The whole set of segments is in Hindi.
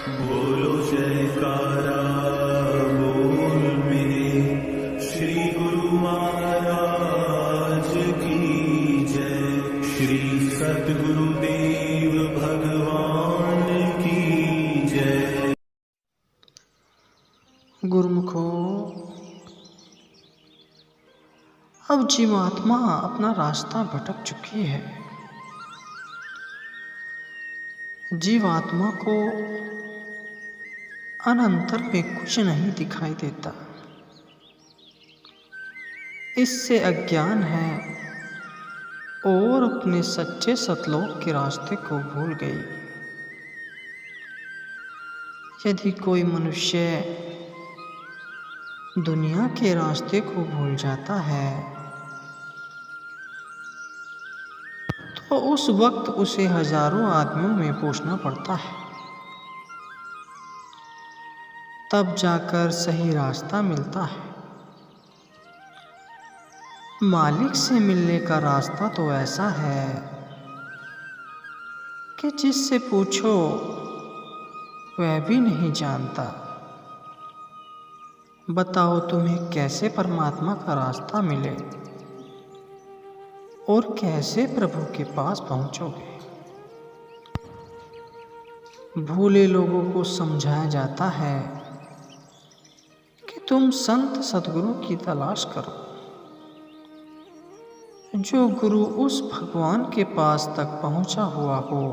बोलो जयकारा बोल मेरे श्री गुरु महाराज की जय। श्री सतगुरुदेव भगवान की जय। गुरुमुखो, अब जीवात्मा अपना रास्ता भटक चुकी है। जीवात्मा को अनंतर में कुछ नहीं दिखाई देता। इससे अज्ञान है और अपने सच्चे सतलोक के रास्ते को भूल गई। यदि कोई मनुष्य दुनिया के रास्ते को भूल जाता है तो उस वक्त उसे हजारों आदमियों में पूछना पड़ता है, तब जाकर सही रास्ता मिलता है। मालिक से मिलने का रास्ता तो ऐसा है कि जिससे पूछो वह भी नहीं जानता। बताओ तुम्हें कैसे परमात्मा का रास्ता मिले और कैसे प्रभु के पास पहुंचोगे। भूले लोगों को समझाया जाता है कि तुम संत सद्गुरु की तलाश करो। जो गुरु उस भगवान के पास तक पहुंचा हुआ हो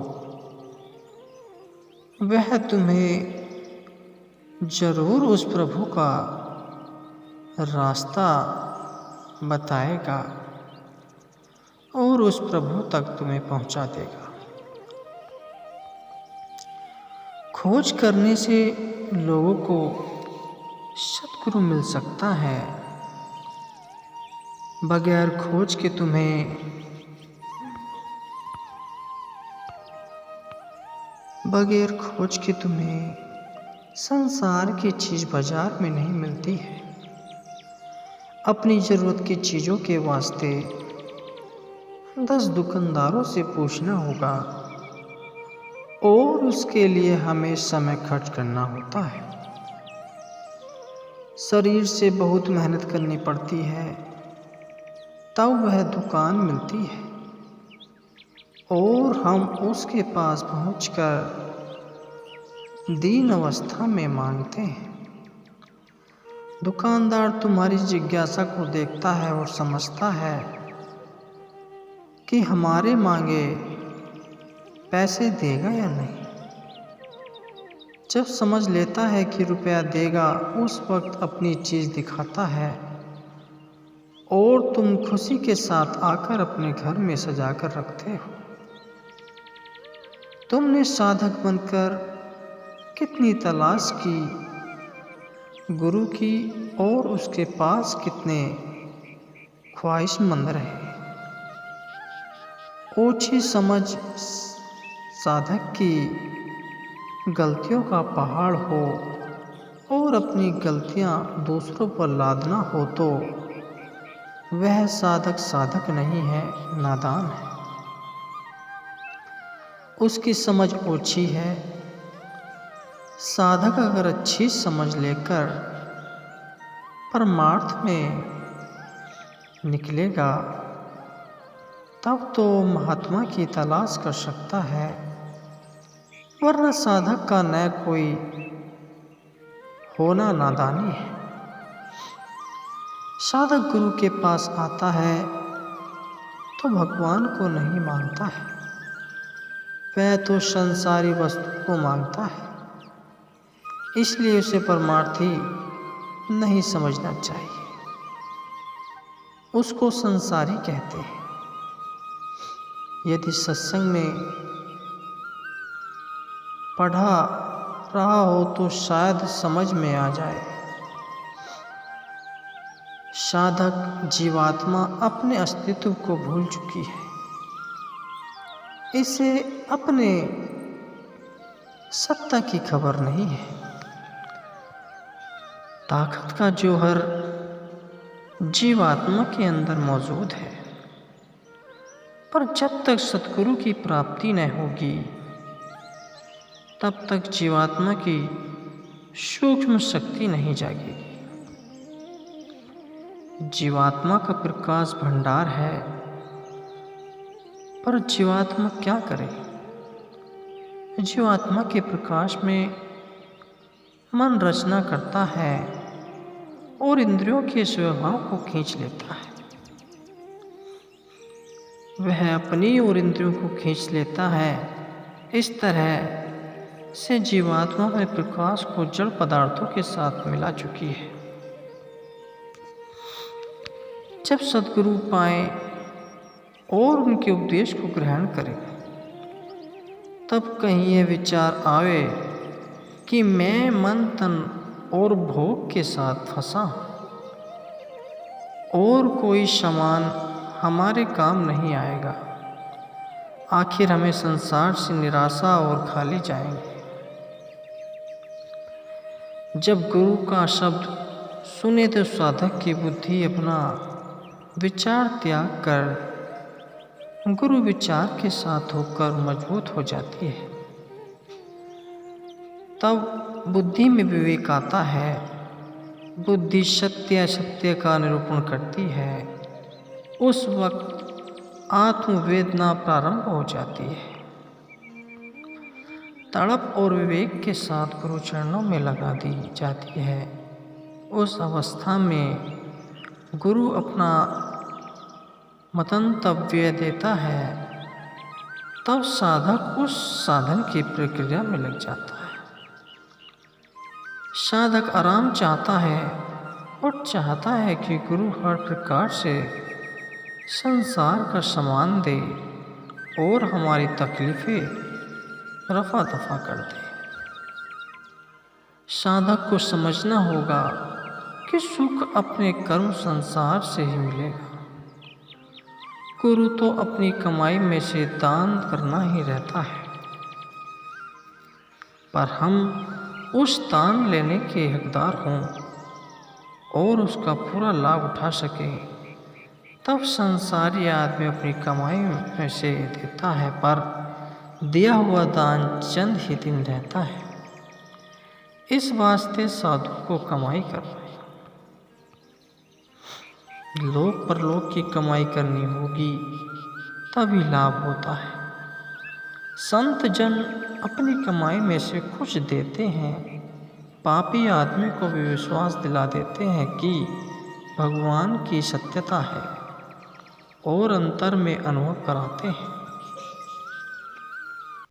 वह तुम्हें जरूर उस प्रभु का रास्ता बताएगा और उस प्रभु तक तुम्हें पहुंचा देगा। खोज करने से लोगों को सद्गुरु मिल सकता है। बगैर खोज के तुम्हें संसार की चीज बाजार में नहीं मिलती है। अपनी जरूरत की चीजों के वास्ते 10 दुकानदारों से पूछना होगा और उसके लिए हमें समय खर्च करना होता है। शरीर से बहुत मेहनत करनी पड़ती है तब वह दुकान मिलती है और हम उसके पास पहुंचकर दीन अवस्था में मांगते हैं। दुकानदार तुम्हारी जिज्ञासा को देखता है और समझता है कि हमारे मांगे पैसे देगा या नहीं। जब समझ लेता है कि रुपया देगा उस वक्त अपनी चीज़ दिखाता है और तुम खुशी के साथ आकर अपने घर में सजा कर रखते हो। तुमने साधक बनकर कितनी तलाश की गुरु की और उसके पास कितने ख्वाहिशमंद रहे। ओछी समझ साधक की गलतियों का पहाड़ हो और अपनी गलतियां दूसरों पर लादना हो तो वह साधक नहीं है, नादान है। उसकी समझ ओछी है। साधक अगर अच्छी समझ लेकर परमार्थ में निकलेगा तब तो महात्मा की तलाश कर सकता है, वरना साधक का न कोई होना नादानी है। साधक गुरु के पास आता है तो भगवान को नहीं मांगता है, वह तो संसारी वस्तु को मांगता है। इसलिए उसे परमार्थी नहीं समझना चाहिए, उसको संसारी कहते हैं। यदि सत्संग में पढ़ा रहा हो तो शायद समझ में आ जाए। साधक जीवात्मा अपने अस्तित्व को भूल चुकी है। इसे अपने सत्ता की खबर नहीं है। ताकत का जौहर जीवात्मा के अंदर मौजूद है, पर जब तक सतगुरु की प्राप्ति न होगी तब तक जीवात्मा की सूक्ष्म शक्ति नहीं जागेगी। जीवात्मा का प्रकाश भंडार है, पर जीवात्मा क्या करे? जीवात्मा के प्रकाश में मन रचना करता है और इंद्रियों के स्वभाव को खींच लेता है। वह अपनी और इंद्रियों को खींच लेता है। इस तरह से जीवात्मा अपने प्रकाश को जड़ पदार्थों के साथ मिला चुकी है। जब सद्गुरु पाए और उनके उपदेश को ग्रहण करें, तब कहीं यह विचार आवे कि मैं मन तन और भोग के साथ फंसा और कोई सामान हमारे काम नहीं आएगा। आखिर हमें संसार से निराशा और खाली जाएंगे। जब गुरु का शब्द सुने तो साधक की बुद्धि अपना विचार त्याग कर गुरु विचार के साथ होकर मजबूत हो जाती है। तब बुद्धि में विवेक आता है। बुद्धि सत्य असत्य का निरूपण करती है। उस वक्त आत्मवेदना प्रारंभ हो जाती है। तड़प और विवेक के साथ गुरु चरणों में लगा दी जाती है। उस अवस्था में गुरु अपना मंतव्य देता है। तब साधक उस साधन की प्रक्रिया में लग जाता है। साधक आराम चाहता है और चाहता है कि गुरु हर प्रकार से संसार का सामान दे और हमारी तकलीफें रफा दफा कर दे। साधक को समझना होगा कि सुख अपने कर्म संसार से ही मिलेगा। गुरु तो अपनी कमाई में से दान करना ही रहता है, पर हम उस दान लेने के हकदार हों और उसका पूरा लाभ उठा सके। तब संसारी आदमी अपनी कमाई में से देता है, पर दिया हुआ दान चंद ही दिन रहता है। इस वास्ते साधु को कमाई कर रहे हैं। लोक परलोक की कमाई करनी होगी, तभी लाभ होता है। संत जन अपनी कमाई में से कुछ देते हैं। पापी आदमी को भी विश्वास दिला देते हैं कि भगवान की सत्यता है और अंतर में अनुभव कराते हैं।